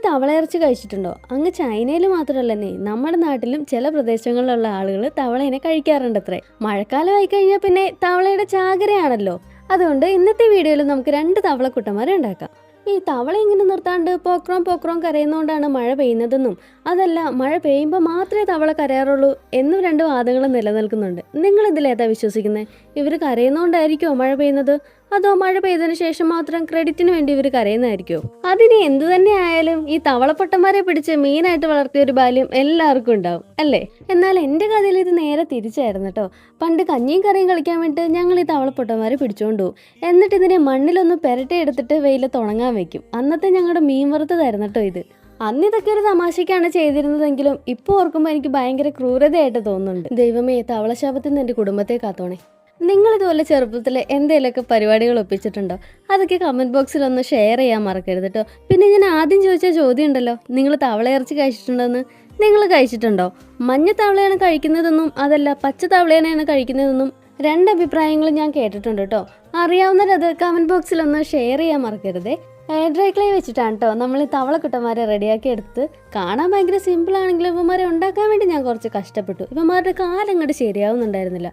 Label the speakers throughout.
Speaker 1: തവളയിറച്ചി കഴിച്ചിട്ടുണ്ടോ? അങ്ങ് ചൈനയിൽ മാത്രമല്ലെന്നേ, നമ്മുടെ നാട്ടിലും ചില പ്രദേശങ്ങളിലുള്ള ആളുകൾ തവളേനെ കഴിക്കാറുണ്ടത്രേ. മഴക്കാലമായി കഴിഞ്ഞാൽ പിന്നെ തവളയുടെ ചാകരയാണല്ലോ. അതുകൊണ്ട് ഇന്നത്തെ വീഡിയോയിൽ നമുക്ക് 2 തവളക്കുട്ടന്മാരെ ഉണ്ടാക്കാം. ഈ തവള ഇങ്ങനെ നിർത്താണ്ട് പോക്രോം പോക്രോം കരയുന്നതുകൊണ്ടാണ് മഴ പെയ്യുന്നതെന്നും അതല്ല മഴ പെയ്യുമ്പോൾ മാത്രമേ തവള കരയാറുള്ളൂ എന്നും 2 വാദങ്ങൾ നിലനിൽക്കുന്നുണ്ട്. നിങ്ങൾ ഇതിലേതാ വിശ്വസിക്കുന്നത്? ഇവർ കരയുന്നതുകൊണ്ടായിരിക്കുമോ മഴ പെയ്യുന്നത്, അതോ മഴ പെയ്തതിനു ശേഷം മാത്രം ക്രെഡിറ്റിന് വേണ്ടി ഇവർ കരയുന്നതായിരിക്കുമോ? അതിന് എന്തു തന്നെ ആയാലും ഈ തവളപ്പൊട്ടന്മാരെ പിടിച്ച് മീനായിട്ട് വളർത്തിയ ഒരു ബാല്യം എല്ലാവർക്കും ഉണ്ടാവും അല്ലേ? എന്നാൽ എൻ്റെ കഥയിൽ ഇത് നേരെ തിരിച്ചായിരുന്നു കേട്ടോ. പണ്ട് കഞ്ഞിയും കറിയും കളിക്കാൻ വേണ്ടിയിട്ട് ഞങ്ങൾ ഈ തവളപ്പൊട്ടന്മാരെ പിടിച്ചുകൊണ്ട് പോകും. എന്നിട്ട് ഇതിനെ മണ്ണിലൊന്ന് പെരട്ടിയെടുത്തിട്ട് വെയിലത്ത് ഉണങ്ങാൻ വെക്കും. അന്നത്തെ ഞങ്ങളുടെ മീൻ വറുത്തതായിരുന്നു കേട്ടോ ഇത്. അന്ന് ഇതൊക്കെ ഒരു തമാശയ്ക്കാണ് ചെയ്തിരുന്നതെങ്കിലും ഇപ്പോൾ ഓർക്കുമ്പോൾ എനിക്ക് ഭയങ്കര ക്രൂരതയായിട്ട് തോന്നുന്നുണ്ട്. ദൈവമേ, തവളശാപത്തിൽ നിന്ന് എൻ്റെ കുടുംബത്തെ കാത്തോണേ. നിങ്ങളിതുപോലെ ചെറുപ്പത്തിൽ എന്തെങ്കിലുമൊക്കെ പരിപാടികൾ ഒപ്പിച്ചിട്ടുണ്ടോ? അതൊക്കെ കമൻറ്റ് ബോക്സിൽ ഒന്ന് ഷെയർ ചെയ്യാൻ മറക്കരുത് കേട്ടോ. പിന്നെ ഞാൻ ആദ്യം ചോദിച്ച ചോദ്യം ഉണ്ടല്ലോ, നിങ്ങൾ തവളയിറച്ചി കഴിച്ചിട്ടുണ്ടോയെന്ന്. നിങ്ങൾ കഴിച്ചിട്ടുണ്ടോ? മഞ്ഞ തവളയാണ് കഴിക്കുന്നതെന്നും അതല്ല പച്ച തവളയാണ് കഴിക്കുന്നതെന്നും 2 അഭിപ്രായങ്ങൾ ഞാൻ കേട്ടിട്ടുണ്ട് കേട്ടോ. അറിയാവുന്നവരത് കമൻറ്റ് ബോക്സിലൊന്ന് ഷെയർ ചെയ്യാൻ മറക്കരുതേ. എയർ ഡ്രൈ ക്ലേ വെച്ചിട്ടാണ് കേട്ടോ നമ്മൾ ഈ തവളക്കുട്ടന്മാരെ റെഡിയാക്കി എടുത്ത്. കാണാൻ ഭയങ്കര സിമ്പിളാണെങ്കിലും ഇവന്മാരെ ഉണ്ടാക്കാൻ വേണ്ടി ഞാൻ കുറച്ച് കഷ്ടപ്പെട്ടു. ഇവന്മാരുടെ കാലങ്ങോട്ട് ശരിയാവുന്നുണ്ടായിരുന്നില്ല.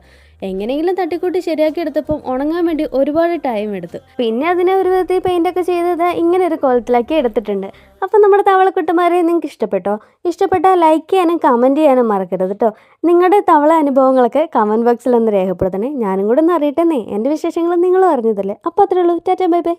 Speaker 1: എങ്ങനെയെങ്കിലും തട്ടിക്കൂട്ടി ശരിയാക്കി എടുത്തപ്പം ഉണങ്ങാൻ വേണ്ടി ഒരുപാട് ടൈം എടുത്തു. പിന്നെ അതിനെ ഒരു വിധത്തിൽ പെയിൻ്റൊക്കെ ചെയ്തത് ഇങ്ങനെ ഒരു കോലത്തിലാക്കി എടുത്തിട്ടുണ്ട്. അപ്പം നമ്മുടെ തവളക്കുട്ടന്മാരെ നിങ്ങൾക്ക് ഇഷ്ടപ്പെട്ടോ? ഇഷ്ടപ്പെട്ടാൽ ലൈക്ക് ചെയ്യാനും കമൻറ്റ് ചെയ്യാനും മറക്കരുത് കേട്ടോ. നിങ്ങളുടെ തവള അനുഭവങ്ങളൊക്കെ കമൻറ്റ് ബോക്സിൽ ഒന്ന് രേഖപ്പെടുത്തണേ. ഞാനും കൂടെ ഒന്ന് അറിയട്ടെന്നേ. എൻ്റെ വിശേഷങ്ങൾ നിങ്ങളും അറിഞ്ഞതല്ലേ. അപ്പോൾ അത്രേ ഉള്ളൂ. Tata, bye bye.